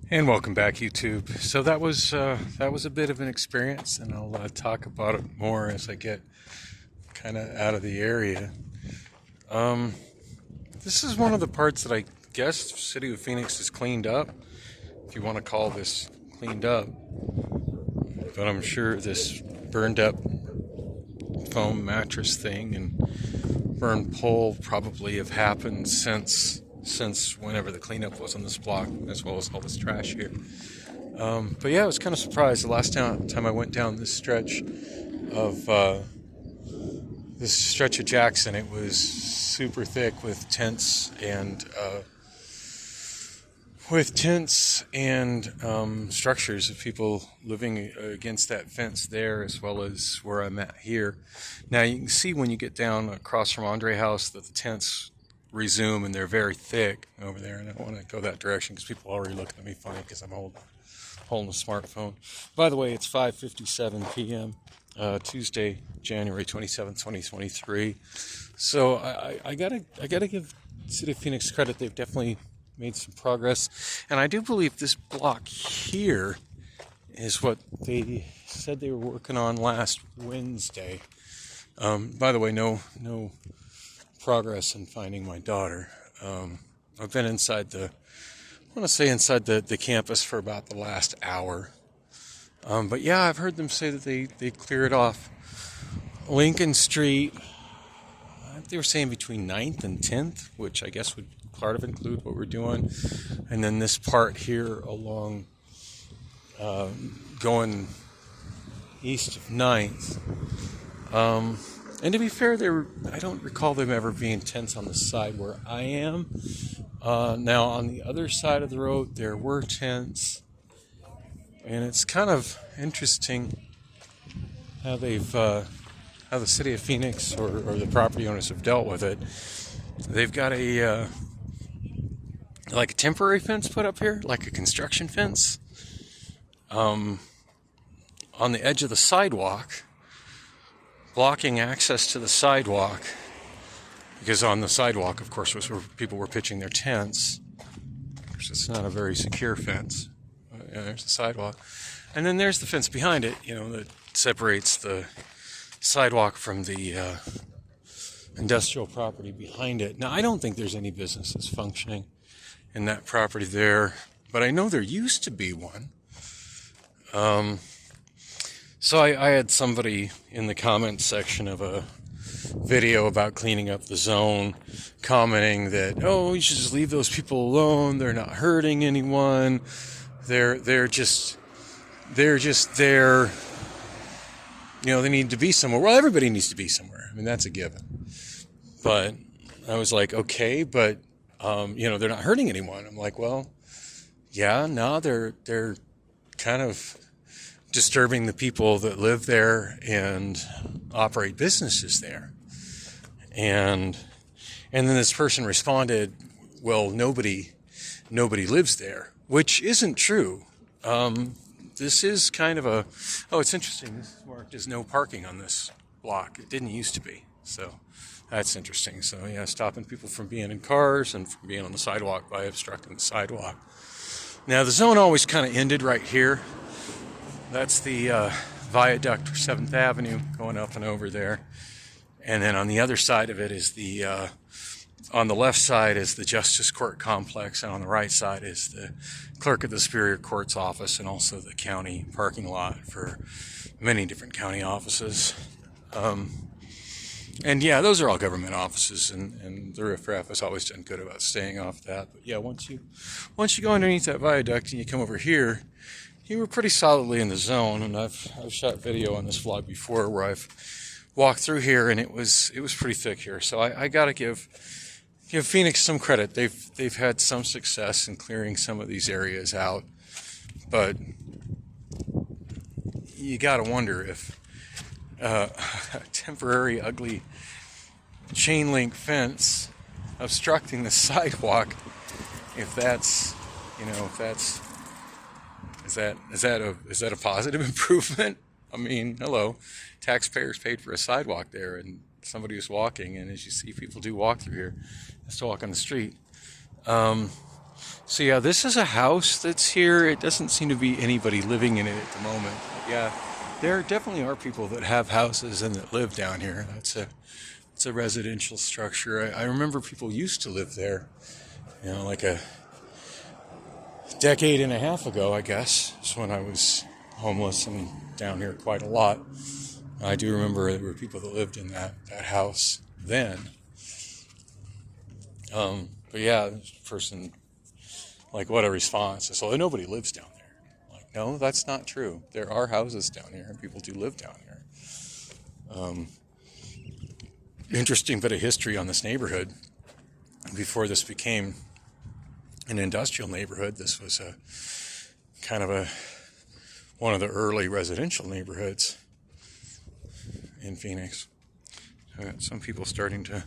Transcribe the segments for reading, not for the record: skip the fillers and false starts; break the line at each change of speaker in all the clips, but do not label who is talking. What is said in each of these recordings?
And welcome back, YouTube. So that was a bit of an experience, and I'll talk about it more as I get kind of out of the area. Um, this is one of the parts that I guess City of Phoenix has cleaned up, if you want to call this cleaned up. But I'm sure this burned up foam mattress thing and burned pole probably have happened since whenever the cleanup was on this block, as well as all this trash here. But yeah, I was kind of surprised the last time I went down this stretch of Jackson. It was super thick with tents and structures of people living against that fence there, as well as where I'm at here. Now you can see when you get down across from Andre House that the tents resume, and they're very thick over there, and I don't want to go that direction because people are already looking at me funny because I'm holding a smartphone. By the way, it's 5:57 p.m. Tuesday, January 27th, 2023. So I gotta give City of Phoenix credit. They've definitely made some progress, and I do believe this block here is what they said they were working on last Wednesday. By the way, no progress in finding my daughter. I've been inside the campus for about the last hour. But yeah, I've heard them say that they cleared off Lincoln Street. They were saying between 9th and 10th, which I guess would part of include what we're doing. And then this part here along going east of 9th. And to be fair, I don't recall them ever being tents on the side where I am. Now, on the other side of the road, there were tents. And it's kind of interesting how how the City of Phoenix or the property owners have dealt with it. They've got a temporary fence put up here, like a construction fence, on the edge of the sidewalk, blocking access to the sidewalk, because on the sidewalk, of course, was where people were pitching their tents. Of course, it's not a very secure fence. There's the sidewalk. And then there's the fence behind it, that separates the sidewalk from the industrial property behind it. Now, I don't think there's any businesses functioning in that property there, but I know there used to be one. So I had somebody in the comments section of a video about cleaning up the zone commenting that, oh, you should just leave those people alone. They're not hurting anyone. They're just there. They need to be somewhere. Well, everybody needs to be somewhere. I mean, that's a given. But I was like, okay, but they're not hurting anyone. I'm like, well, yeah, no, they're kind of disturbing the people that live there and operate businesses there. And then this person responded, well, nobody lives there, which isn't true. This is kind of it's interesting. This is marked as no parking on this block. It didn't used to be. So that's interesting. So yeah, stopping people from being in cars and from being on the sidewalk by obstructing the sidewalk. Now the zone always kind of ended right here. That's the viaduct for 7th Avenue going up and over there. And then on the other side of it is on the left side is the Justice Court Complex, and on the right side is the Clerk of the Superior Court's office, and also the county parking lot for many different county offices. And yeah, those are all government offices, and the riffraff has always done good about staying off that. But yeah, once you go underneath that viaduct and you come over here, you were pretty solidly in the zone. And I've shot video on this vlog before where I've walked through here, and it was pretty thick here. So I gotta give Phoenix some credit. They've had some success in clearing some of these areas out, but you gotta wonder if a temporary ugly chain link fence obstructing the sidewalk, is that a positive improvement? I mean, hello, taxpayers paid for a sidewalk there, and somebody was walking, and as you see, people do walk through here, has to walk on the street. So yeah, this is a house that's here. It doesn't seem to be anybody living in it at the moment. But yeah, there definitely are people that have houses and that live down here. It's a residential structure. I remember people used to live there, you know, like a decade and a half ago, I guess, is when I was homeless and down here quite a lot. I do remember there were people that lived in that house then. But yeah, this person, like, what a response. So nobody lives down there. Like, no, that's not true. There are houses down here and people do live down here. Interesting bit of history on this neighborhood. Before this became an industrial neighborhood, this was a kind of one of the early residential neighborhoods in Phoenix. So got some people starting to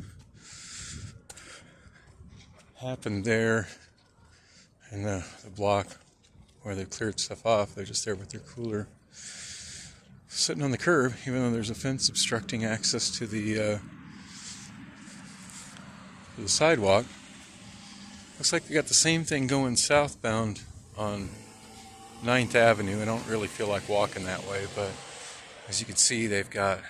happen there in the block where they've cleared stuff off. They're just there with their cooler, sitting on the curb, even though there's a fence obstructing access to the sidewalk. Looks like they got the same thing going southbound on 9th Avenue. I don't really feel like walking that way, but as you can see, they've got,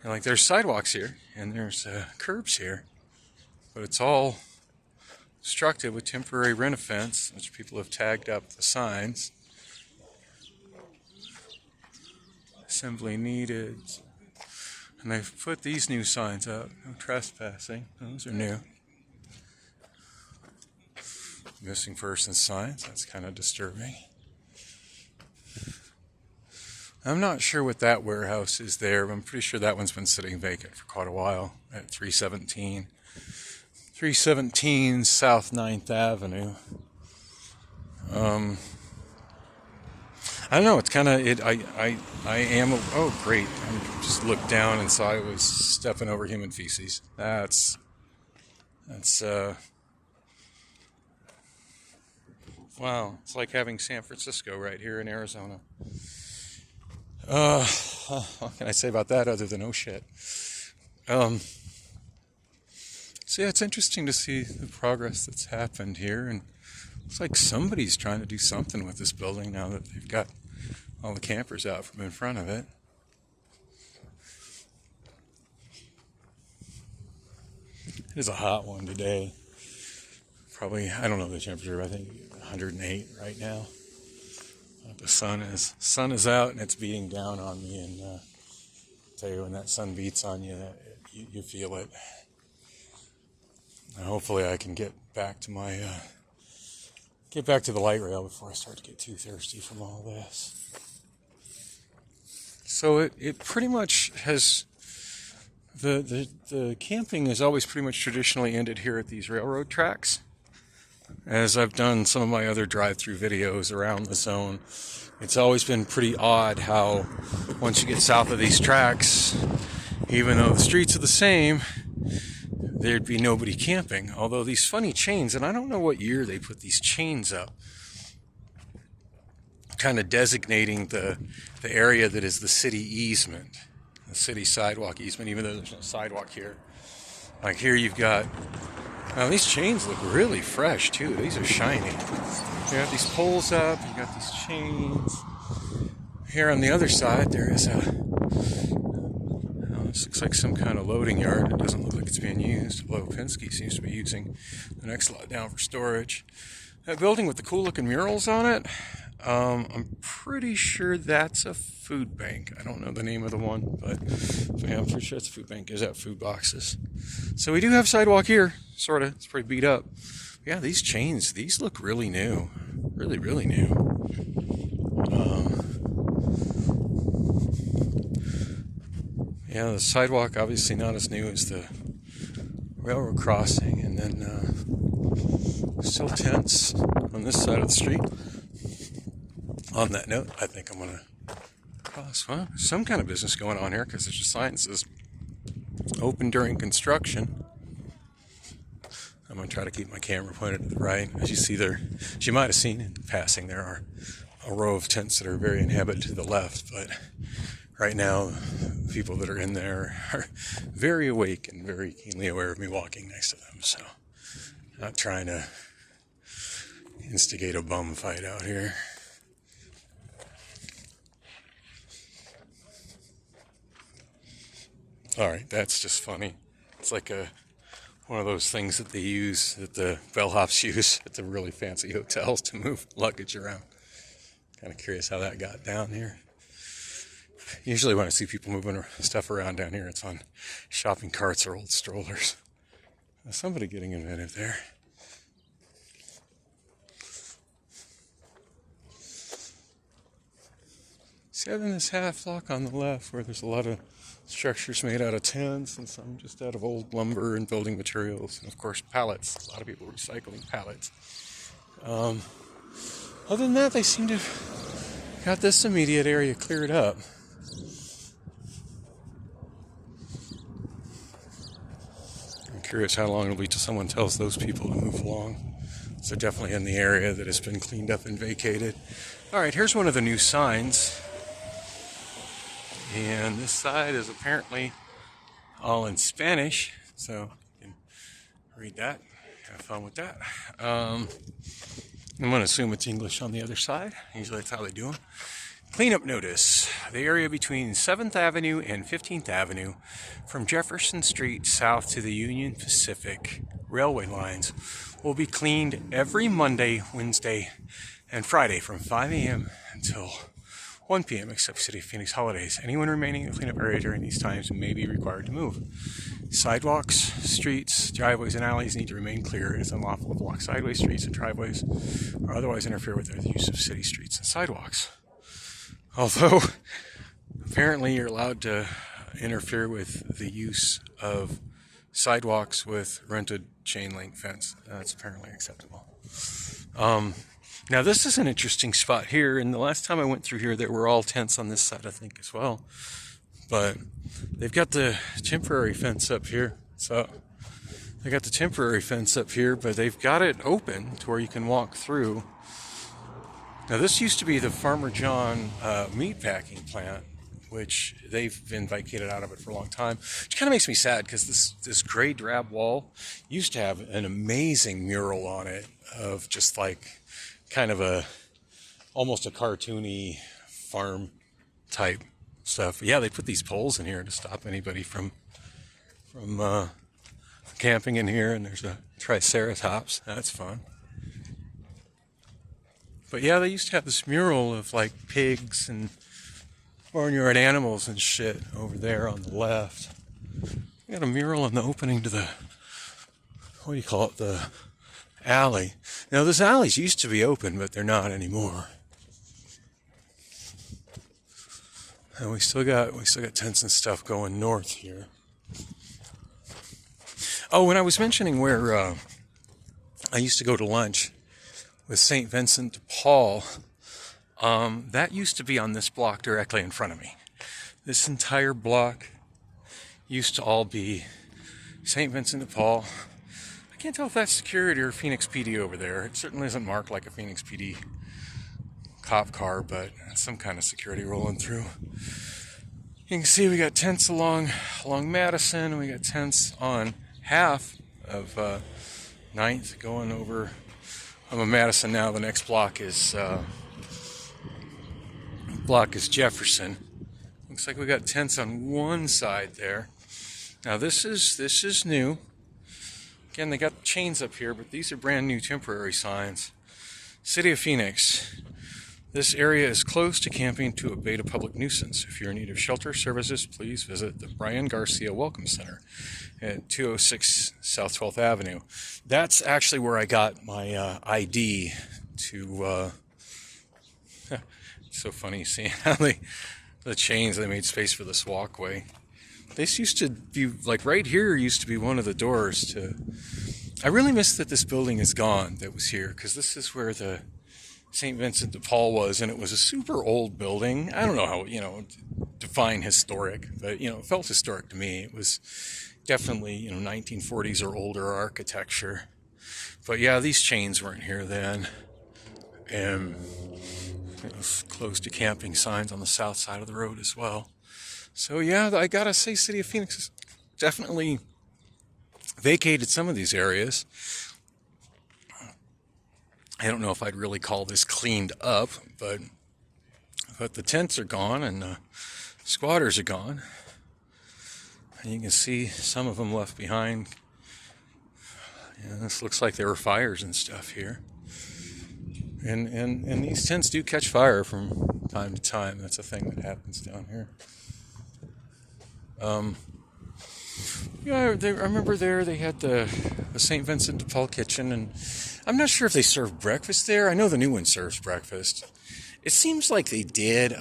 like, there's sidewalks here and there's curbs here, but it's all obstructed with temporary rent-a-fence, which people have tagged up the signs. Assembly needed. And they've put these new signs up. No trespassing. Those are new. Missing person signs. That's kind of disturbing. I'm not sure what that warehouse is there, but I'm pretty sure that one's been sitting vacant for quite a while at 317 South 9th Avenue. I don't know, it's kind of, I am, oh great, I just looked down and saw I was stepping over human feces. That's wow, it's like having San Francisco right here in Arizona. What can I say about that other than oh shit? So yeah, it's interesting to see the progress that's happened here, and looks like somebody's trying to do something with this building now that they've got all the campers out from in front of it. It is a hot one today. Probably, I don't know the temperature, but I think 108 right now. The sun is out and it's beating down on me, and I tell you, when that sun beats on you, you feel it. And hopefully I can get back to the light rail before I start to get too thirsty from all this. So it pretty much has, the camping has always pretty much traditionally ended here at these railroad tracks. As I've done some of my other drive-through videos around the zone, it's always been pretty odd how once you get south of these tracks, even though the streets are the same, there'd be nobody camping. Although these funny chains, and I don't know what year they put these chains up, kind of designating the area that is the city easement, the city sidewalk easement, even though there's no sidewalk here. Like here you've got, now these chains look really fresh too. These are shiny. You got these poles up, you got these chains. Here on the other side there is this looks like some kind of loading yard. It doesn't look like it's being used, although Penske seems to be using the next lot down for storage. That building with the cool looking murals on it, I'm pretty sure that's a food bank. I don't know the name of the one, but yeah, I'm pretty sure it's a food bank. Gives out food boxes. So we do have sidewalk here, sort of. It's pretty beat up. Yeah, these chains, these look really new. Really, really new. Yeah, the sidewalk obviously not as new as the railroad crossing, and then still tents on this side of the street. On that note, I think I'm going to cross. Well, some kind of business going on here, because there's a sign that says open during construction. I'm going to try to keep my camera pointed to the right. As you see there, as you might have seen in passing, there are a row of tents that are very inhabited to the left, but right now, people that are in there are very awake and very keenly aware of me walking next to them, so not trying to instigate a bum fight out here. All right, that's just funny. It's like one of those things that they use, that the bellhops use at the really fancy hotels to move luggage around. Kind of curious how that got down here. Usually when I see people moving stuff around down here, it's on shopping carts or old strollers. Somebody getting inventive there. See, having this half block on the left where there's a lot of structures made out of tents and some just out of old lumber and building materials, and of course pallets. A lot of people recycling pallets. Other than that, they seem to have got this immediate area cleared up. I'm curious how long it'll be till someone tells those people to move along. So they're definitely in the area that has been cleaned up and vacated. All right, here's one of the new signs. And this side is apparently all in Spanish, so you can read that, have fun with that. I'm going to assume it's English on the other side. Usually that's how they do them. Cleanup notice. The area between 7th Avenue and 15th Avenue from Jefferson Street south to the Union Pacific railway lines will be cleaned every Monday, Wednesday, and Friday from 5 a.m. until 1 p.m. except City of Phoenix holidays. Anyone remaining in the cleanup area during these times may be required to move. Sidewalks, streets, driveways, and alleys need to remain clear. It is unlawful to block sideways streets and driveways or otherwise interfere with the use of city streets and sidewalks. Although, apparently you're allowed to interfere with the use of sidewalks with rented chain link fence. That's apparently acceptable. Now this is an interesting spot here, and the last time I went through here there were all tents on this side I think as well. But they've got the temporary fence up here. So they got the temporary fence up here, but they've got it open to where you can walk through. Now this used to be the Farmer John meat packing plant, which they've been vacated out of it for a long time, which kind of makes me sad because this gray drab wall used to have an amazing mural on it of just like kind of almost a cartoony farm type stuff. But yeah, they put these poles in here to stop anybody from camping in here, and there's a triceratops. That's fun. But yeah, they used to have this mural of like pigs and barnyard animals and shit over there on the left. We got a mural in the opening to the, what do you call it, the alley. Now those alleys used to be open, but they're not anymore. And we still got tents and stuff going north here. Oh, when I was mentioning where I used to go to lunch with St. Vincent de Paul, that used to be on this block directly in front of me. This entire block used to all be St. Vincent de Paul. I can't tell if that's security or Phoenix PD over there. It certainly isn't marked like a Phoenix PD cop car, but it's some kind of security rolling through. You can see we got tents along Madison. We got tents on half of 9th going over. I'm in Madison now. The next block is Jefferson. Looks like we got tents on one side there. Now this is new. Again, they got chains up here, but these are brand new temporary signs. City of Phoenix. This area is closed to camping to abate a public nuisance. If you're in need of shelter services, please visit the Brian Garcia Welcome Center at 206 South 12th Avenue. That's actually where I got my ID to... It's so funny seeing how the chains, they made space for this walkway. This used to be, like right here used to be one of the doors to... I really miss that this building is gone that was here, because this is where the St. Vincent de Paul was, and it was a super old building. I don't know how, define historic, but, it felt historic to me. It was definitely, 1940s or older architecture. But yeah, these chains weren't here then. And it was close to camping signs on the south side of the road as well. So yeah, I gotta say, City of Phoenix has definitely vacated some of these areas. I don't know if I'd really call this cleaned up, but the tents are gone and the squatters are gone. And you can see some of them left behind. Yeah, this looks like there were fires and stuff here. And these tents do catch fire from time to time. That's a thing that happens down here. Yeah, I remember they had the St. Vincent de Paul kitchen, and I'm not sure if they serve breakfast there. I know the new one serves breakfast. It seems like they did.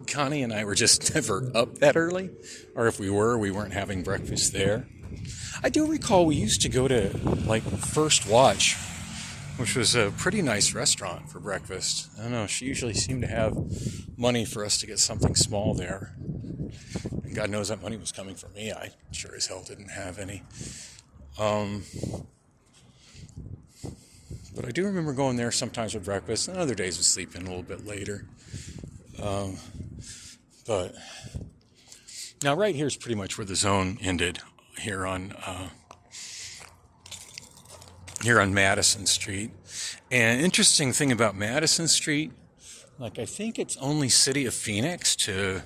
Connie and I were just never up that early, or if we weren't having breakfast there. I do recall we used to go to, like, First Watch, which was a pretty nice restaurant for breakfast. I don't know, she usually seemed to have money for us to get something small there. And God knows that money was coming from me. I sure as hell didn't have any. But I do remember going there sometimes for breakfast, and other days would sleep in a little bit later. But now right here is pretty much where the zone ended here on Madison Street. And interesting thing about Madison Street, like, I think it's only City of Phoenix to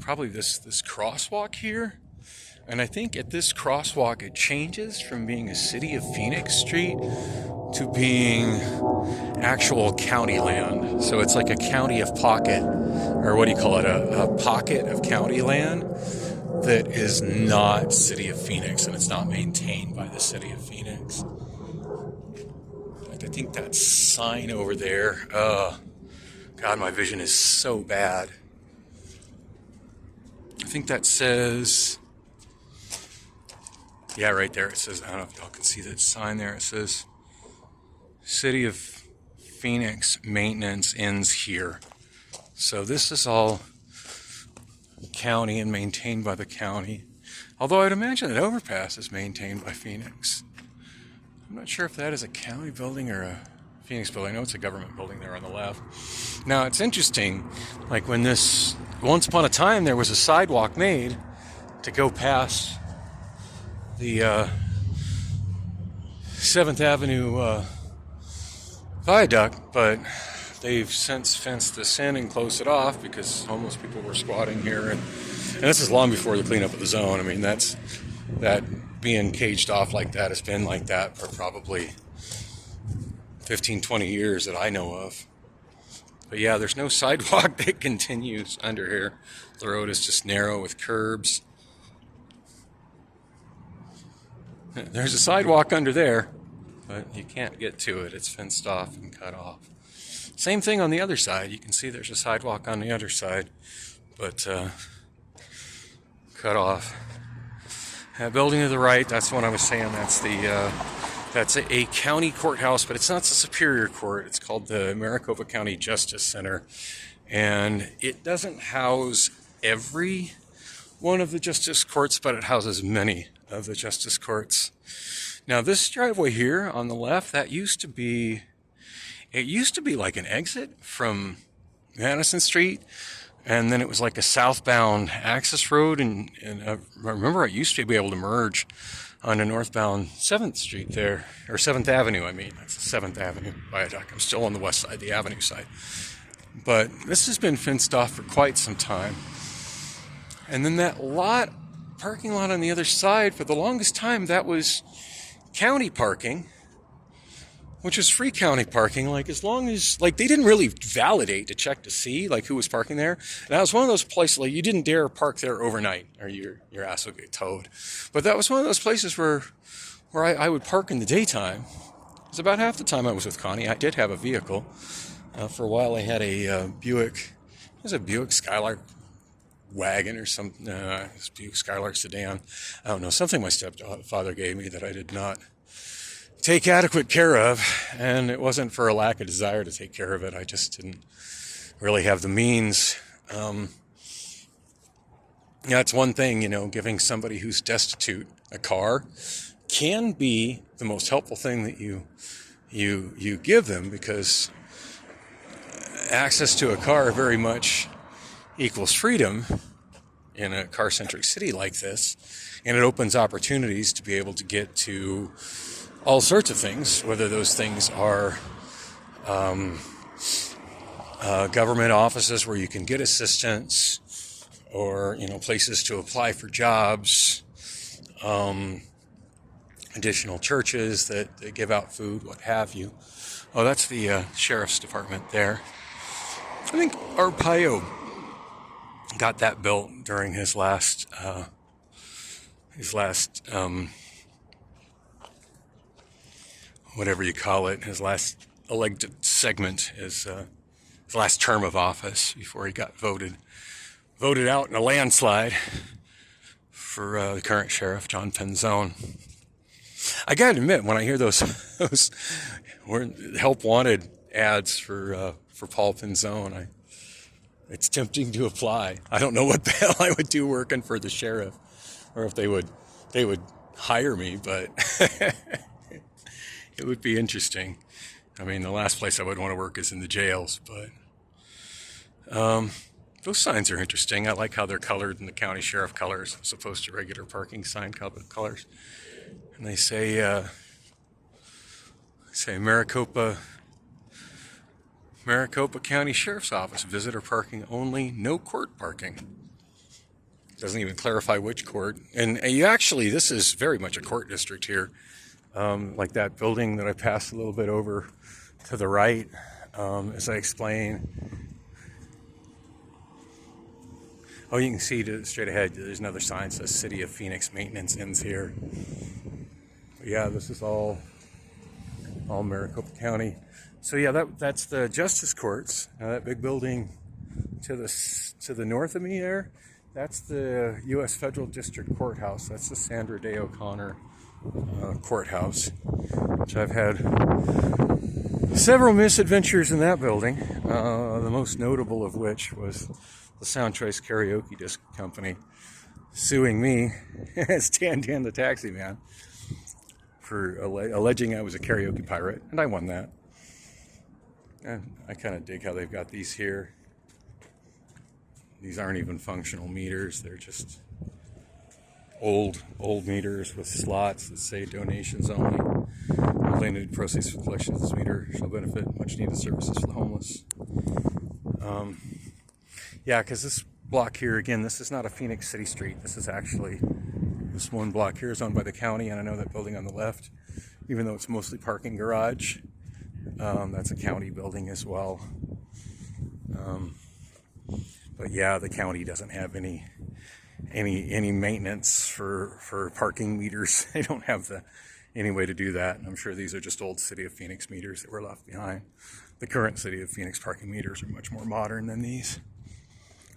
probably this crosswalk here. And I think at this crosswalk it changes from being a City of Phoenix street to being actual county land. So it's like a county of pocket, or what do you call it, a pocket of county land that is not City of Phoenix, and it's not maintained by the City of Phoenix. In fact, I think that sign over there, God, my vision is so bad. I think that says, yeah, right there, it says, I don't know if y'all can see that sign there, it says City of Phoenix maintenance ends here. So this is all county and maintained by the county. Although I'd imagine that overpass is maintained by Phoenix. I'm not sure if that is a county building or a Phoenix building. I know it's a government building there on the left. Now it's interesting, like when once upon a time there was a sidewalk made to go past the 7th Avenue viaduct, but they've since fenced this in and closed it off because homeless people were squatting here, and this is long before the cleanup of the zone. I mean, that being caged off like that has been like that for probably 15, 20 years that I know of. But yeah, there's no sidewalk that continues under here. The road is just narrow with curbs. There's a sidewalk under there, but you can't get to it. It's fenced off and cut off. Same thing on the other side. You can see there's a sidewalk on the other side, but cut off. That building to the right, that's what I was saying. That's a county courthouse, but it's not the Superior Court. It's called the Maricopa County Justice Center, and it doesn't house every one of the justice courts, but it houses many of the justice courts. Now this driveway here on the left, it used to be like an exit from Madison Street, and then it was like a southbound access road, and I remember I used to be able to merge on a northbound 7th Street there, or 7th Avenue, I mean. That's the 7th Avenue viaduct. I'm still on the west side, the Avenue side. But this has been fenced off for quite some time. And then that parking lot on the other side, for the longest time, that was county parking, which was free county parking, like as long as, like, they didn't really validate to check to see, like, who was parking there. And that was one of those places, like, you didn't dare park there overnight, or your ass would get towed. But that was one of those places where I would park in the daytime. It was about half the time I was with Connie. I did have a vehicle. For a while I had a Buick, it was a Buick Skylark wagon or something, it was Buick Skylark sedan. I don't know, something my stepfather gave me that I did not take adequate care of, and it wasn't for a lack of desire to take care of it. I just didn't really have the means. Yeah, it's one thing, giving somebody who's destitute a car can be the most helpful thing that you give them, because access to a car very much equals freedom in a car-centric city like this, and it opens opportunities to be able to get to all sorts of things, whether those things are government offices where you can get assistance, or, places to apply for jobs, additional churches that give out food, what have you. Oh, that's the sheriff's department there. I think Arpaio got that built during his last whatever you call it, his last elected segment, his last term of office before he got voted out in a landslide for the current sheriff, John Penzone. I gotta admit, when I hear those help wanted ads for Paul Penzone, it's tempting to apply. I don't know what the hell I would do working for the sheriff, or if they would hire me, but it would be interesting. I mean, the last place I would want to work is in the jails, but those signs are interesting. I like how they're colored in the county sheriff colors as opposed to regular parking sign colors. And they say Maricopa County Sheriff's Office, visitor parking only, no court parking. Doesn't even clarify which court. And this is very much a court district here. Like that building that I passed a little bit over to the right, as I explain. Oh, you can see straight ahead, there's another sign that says City of Phoenix Maintenance ends here. But yeah, this is all Maricopa County. So yeah, that's the Justice Courts. That big building to the north of me there, that's the U.S. Federal District Courthouse. That's the Sandra Day O'Connor courthouse, which I've had several misadventures in that building. The most notable of which was the Sound Choice Karaoke Disc Company suing me as Dan the Taxi Man for alleging I was a karaoke pirate, and I won that. And I kind of dig how they've got these here. These aren't even functional meters. They're just old meters with slots that say donations only. Donated proceeds for collection of this meter shall benefit much needed services for the homeless. Yeah, because this block here, again, this is not a Phoenix City street. This is actually, this one block here is owned by the county, and I know that building on the left, even though it's mostly parking garage, that's a county building as well. But yeah, the county doesn't have any maintenance for parking meters. They don't have any way to do that. And I'm sure these are just old City of Phoenix meters that were left behind. The current City of Phoenix parking meters are much more modern than these,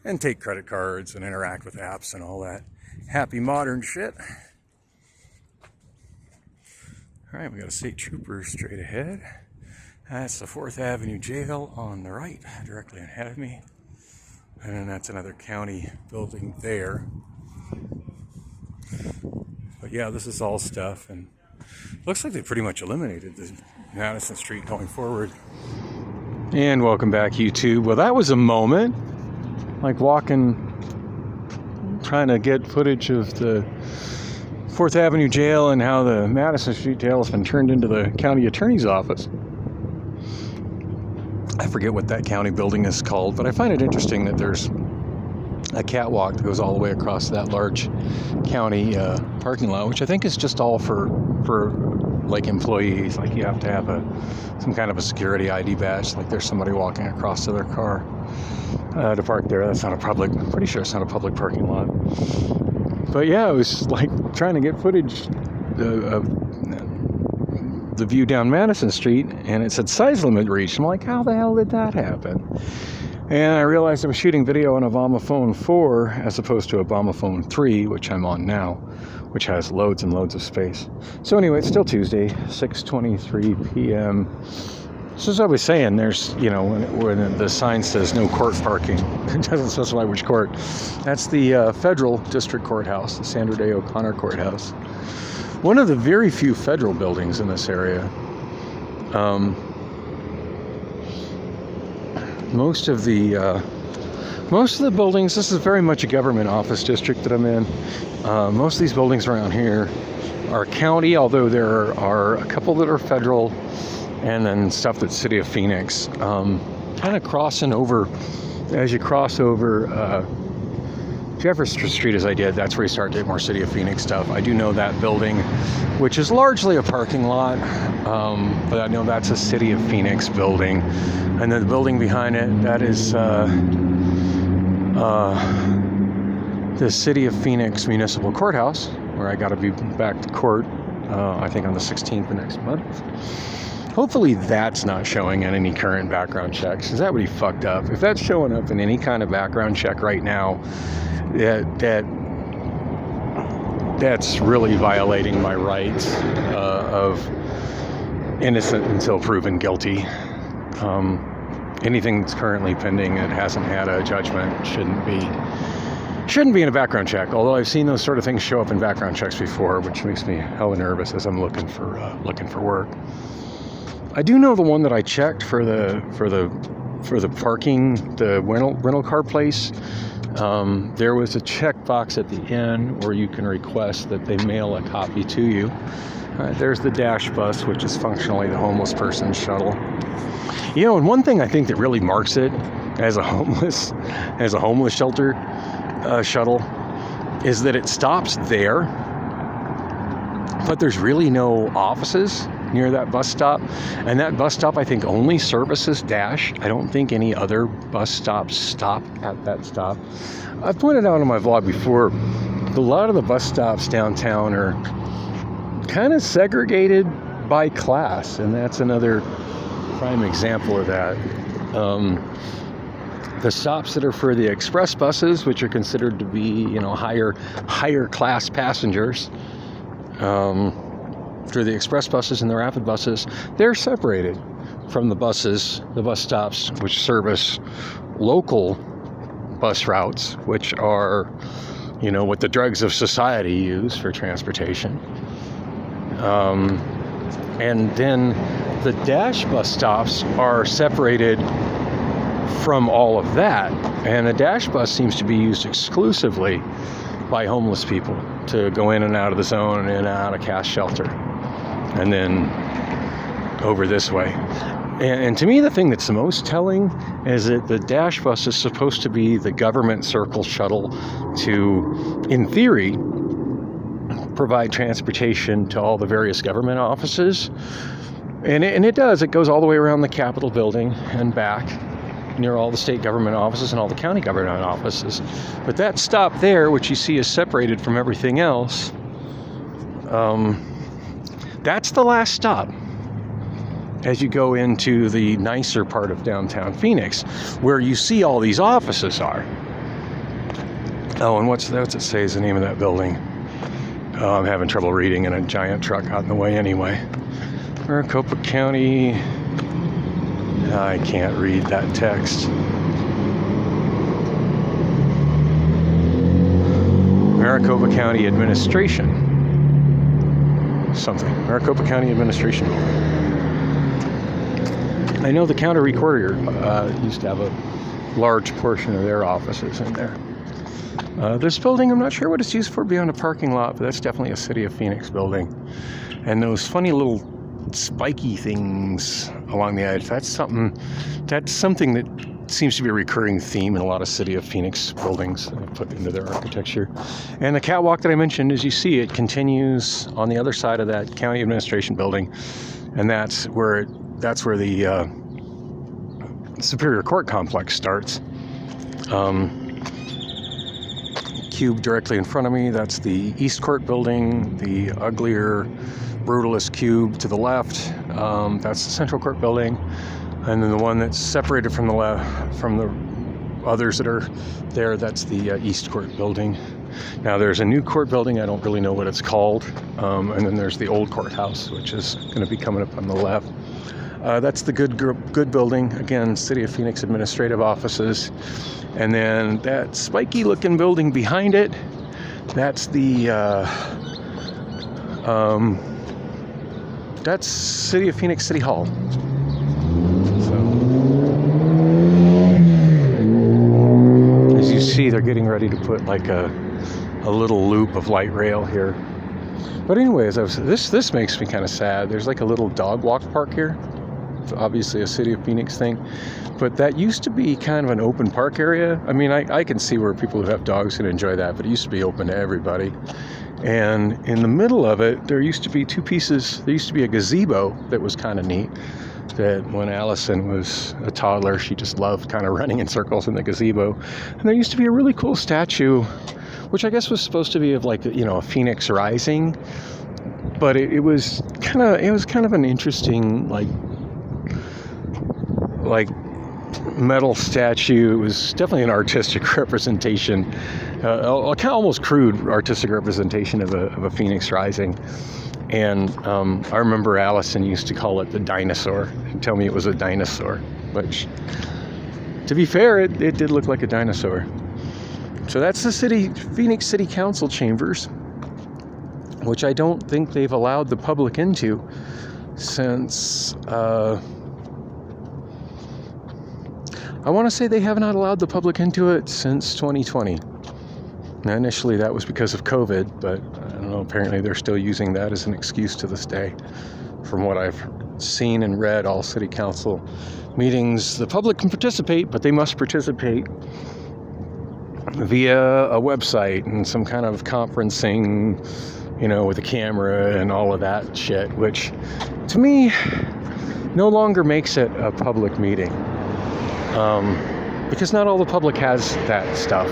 and take credit cards and interact with apps and all that happy modern shit. All right, we got a state trooper straight ahead. That's the 4th Avenue Jail on the right, directly ahead of me. And then that's another county building there. But yeah, this is all stuff, and looks like they pretty much eliminated the Madison Street going forward. And welcome back, YouTube. Well, that was a moment, like walking, trying to get footage of the 4th Avenue Jail and how the Madison Street Jail has been turned into the county attorney's office. I forget what that county building is called, but I find it interesting that there's a catwalk that goes all the way across that large county parking lot, which I think is just all for like employees. Like you have to have some kind of a security ID badge, like there's somebody walking across to their car to park there. That's not I'm pretty sure it's not a public parking lot. But yeah, it was like trying to get footage of the view down Madison Street, and it said size limit reached. I'm like, how the hell did that happen? And I realized I was shooting video on Obamaphone 4 as opposed to Obamaphone 3, which I'm on now, which has loads and loads of space. So anyway, it's still Tuesday, 6:23 p.m. So as I was saying, there's, when the sign says no court parking, it doesn't specify which court. That's the Federal District Courthouse, the Sandra Day O'Connor Courthouse. One of the very few federal buildings in this area. Most of the buildings, this is very much a government office district that I'm in. Most of these buildings around here are county, although there are a couple that are federal. and then stuff that's City of Phoenix. Kind of crossing over, as you cross over Jefferson Street as I did, that's where you start to get more City of Phoenix stuff. I do know that building, which is largely a parking lot, but I know that's a City of Phoenix building. And then the building behind it, that is the City of Phoenix Municipal Courthouse, where I got to be back to court, I think on the 16th of next month. Hopefully that's not showing in any current background checks, because that would be fucked up. If that's showing up in any kind of background check right now, that's really violating my rights of innocent until proven guilty. Anything that's currently pending that hasn't had a judgment shouldn't be in a background check. Although I've seen those sort of things show up in background checks before, which makes me hella nervous as I'm looking for work. I do know the one that I checked for the parking, the rental car place. There was a checkbox at the end where you can request that they mail a copy to you. There's the dash bus, which is functionally the homeless person's shuttle. You know, and one thing I think that really marks it as a homeless shelter shuttle is that it stops there, but there's really no offices near that bus stop. And that bus stop, I think, only services Dash. I don't think any other bus stops stop at that stop. I've pointed out on my vlog before, a lot of the bus stops downtown are kind of segregated by class, and that's another prime example of that. The stops that are for the express buses, which are considered to be, higher class passengers, for the express buses and the rapid buses, they're separated from the bus stops which service local bus routes, which are, what the dregs of society use for transportation. And then the Dash bus stops are separated from all of that. And the Dash bus seems to be used exclusively by homeless people to go in and out of the zone and in and out of Cash Shelter. And then over this way. And to me, the thing that's the most telling is that the Dash bus is supposed to be the government circle shuttle to, in theory, provide transportation to all the various government offices. And it does. It goes all the way around the Capitol building and back, near all the state government offices and all the county government offices. But that stop there, which you see is separated from everything else, that's the last stop as you go into the nicer part of downtown Phoenix, where you see all these offices are. Oh, and what's it say is the name of that building? Oh, I'm having trouble reading in a giant truck out in the way anyway. Maricopa County. I can't read that text. Maricopa County Administration. Something. Maricopa County Administration. I know the county recorder used to have a large portion of their offices in there. This building, I'm not sure what it's used for beyond a parking lot, but that's definitely a City of Phoenix building. And those funny little spiky things along the edge, that's something that seems to be a recurring theme in a lot of City of Phoenix buildings put into their architecture. And the catwalk that I mentioned, as you see, it continues on the other side of that county administration building, and that's where the Superior Court complex starts. Cube directly in front of me, that's the East Court building. The uglier, brutalist cube to the left, that's the Central Court building. And then the one that's separated from the left, from the others that are there, that's the East Court building. Now there's a new court building, I don't really know what it's called. And then there's the old courthouse, which is going to be coming up on the left. That's the good building, again, City of Phoenix administrative offices. And then that spiky looking building behind it, that's the that's City of Phoenix City Hall. So, as you see, they're getting ready to put like a little loop of light rail here. But anyways, this makes me kind of sad. There's like a little dog walk park here. It's obviously a City of Phoenix thing. But that used to be kind of an open park area. I mean, I can see where people who have dogs can enjoy that, but it used to be open to everybody. And in the middle of it, there used to be two pieces. There used to be a gazebo that was kind of neat. That when Allison was a toddler, she just loved kind of running in circles in the gazebo. And there used to be a really cool statue, which I guess was supposed to be of like, a phoenix rising. But it was kind of an interesting like metal statue. It was definitely an artistic representation, almost crude artistic representation of a phoenix rising. And I remember Allison used to call it the dinosaur and tell me it was a dinosaur, which, to be fair, it did look like a dinosaur. So that's the Phoenix City Council chambers, which I don't think they've allowed the public into since, I want to say they have not allowed the public into it since 2020. Now, initially that was because of COVID, but I don't know, apparently they're still using that as an excuse to this day. From what I've seen and read, all city council meetings, the public can participate, but they must participate via a website and some kind of conferencing, with a camera and all of that shit, which to me no longer makes it a public meeting. Because not all the public has that stuff.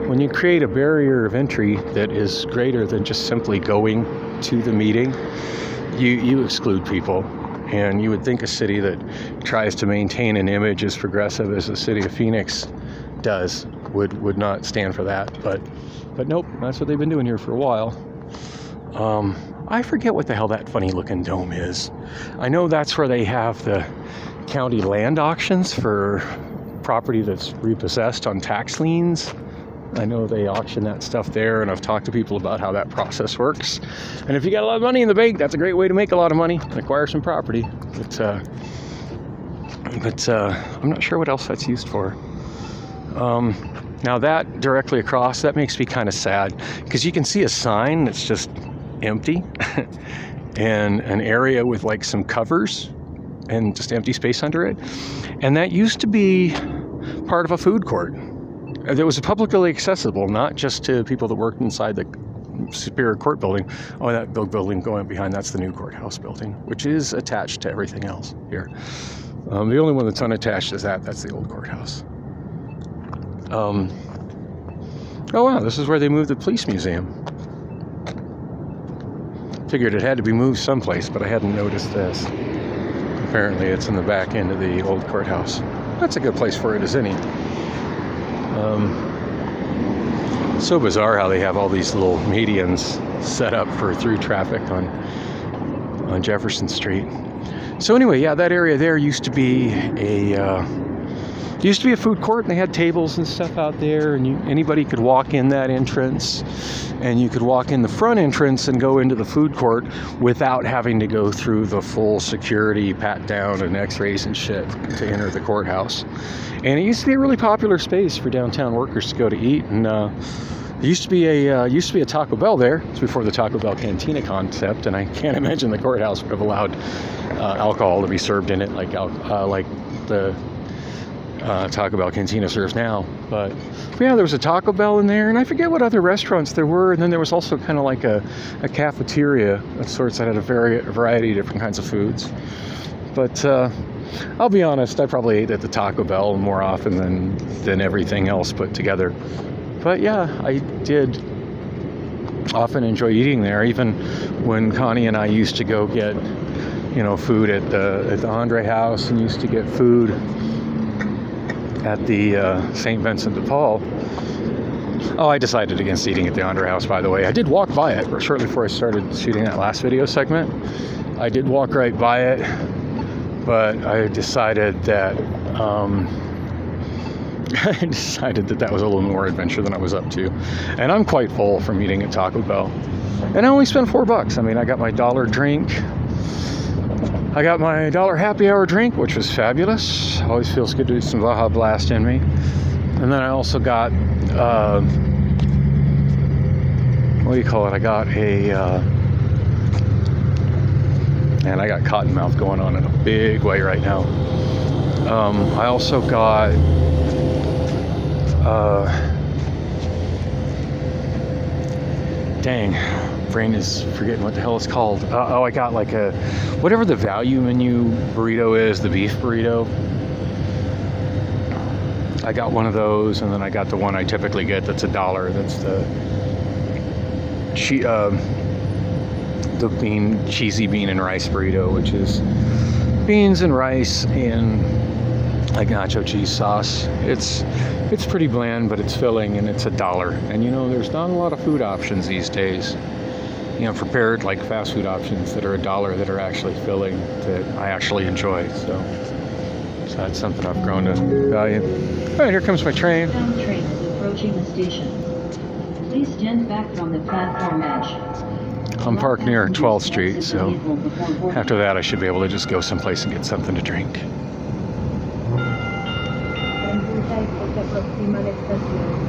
When you create a barrier of entry that is greater than just simply going to the meeting, you exclude people. And you would think a city that tries to maintain an image as progressive as the city of Phoenix does would not stand for that. But nope, that's what they've been doing here for a while. I forget what the hell that funny looking dome is. I know that's where they have the county land auctions for property that's repossessed on tax liens. I know they auction that stuff there, and I've talked to people about how that process works. And if you got a lot of money in the bank, that's a great way to make a lot of money and acquire some property. But I'm not sure what else that's used for. Now that directly across, that makes me kind of sad, because you can see a sign that's just empty and an area with like some covers and just empty space under it. And that used to be part of a food court that was publicly accessible, not just to people that worked inside the Superior Court building. Oh, that building going behind, that's the new courthouse building, which is attached to everything else here. The only one that's unattached is that's the old courthouse. Oh wow, this is where they moved the police museum. Figured it had to be moved someplace, but I hadn't noticed this. Apparently it's in the back end of the old courthouse. That's a good place for it as any. So bizarre how they have all these little medians set up for through traffic on Jefferson Street. So anyway, yeah, that area there used to be a food court, and they had tables and stuff out there, and anybody could walk in that entrance, and you could walk in the front entrance and go into the food court without having to go through the full security pat down and x-rays and shit to enter the courthouse. And it used to be a really popular space for downtown workers to go to eat, and there used to be a Taco Bell there. It's before the Taco Bell Cantina concept, and I can't imagine the courthouse would have allowed alcohol to be served in it like the Taco Bell Cantina serves now. But yeah, there was a Taco Bell in there, and I forget what other restaurants there were. And then there was also kind of like a cafeteria of sorts that had a variety of different kinds of foods. But I'll be honest, I probably ate at the Taco Bell more often than everything else put together. But yeah, I did often enjoy eating there, even when Connie and I used to go get, food at the Andre House, and used to get food at the St. Vincent de Paul. Oh, I decided against eating at the Andre House, by the way. I did walk by it shortly before I started shooting that last video segment. I did walk right by it, but I decided that that was a little more adventure than I was up to. And I'm quite full from eating at Taco Bell. And I only spent $4. I mean, I got my $1 drink. I got my $1 happy hour drink, which was fabulous. Always feels good to do some Baja Blast in me. And then I also got, what do you call it? I got a Man, I got cottonmouth going on in a big way right now. I also got dang, brain is forgetting what the hell it's called. I got like a whatever the value menu burrito is, the beef burrito. I got one of those, and then I got the one I typically get that's $1. That's the cheesy bean and rice burrito, which is beans and rice and like nacho cheese sauce. It's pretty bland, but it's filling, and it's $1. And there's not a lot of food options these days. Prepared like fast food options that are $1 that are actually filling, that I actually enjoy. So that's something I've grown to value. All right, here comes my train.
Southbound train is approaching the station. Please stand back from the platform edge.
I'm parked near 12th Street, so after that I should be able to just go someplace and get something to drink.
Esta próxima estación.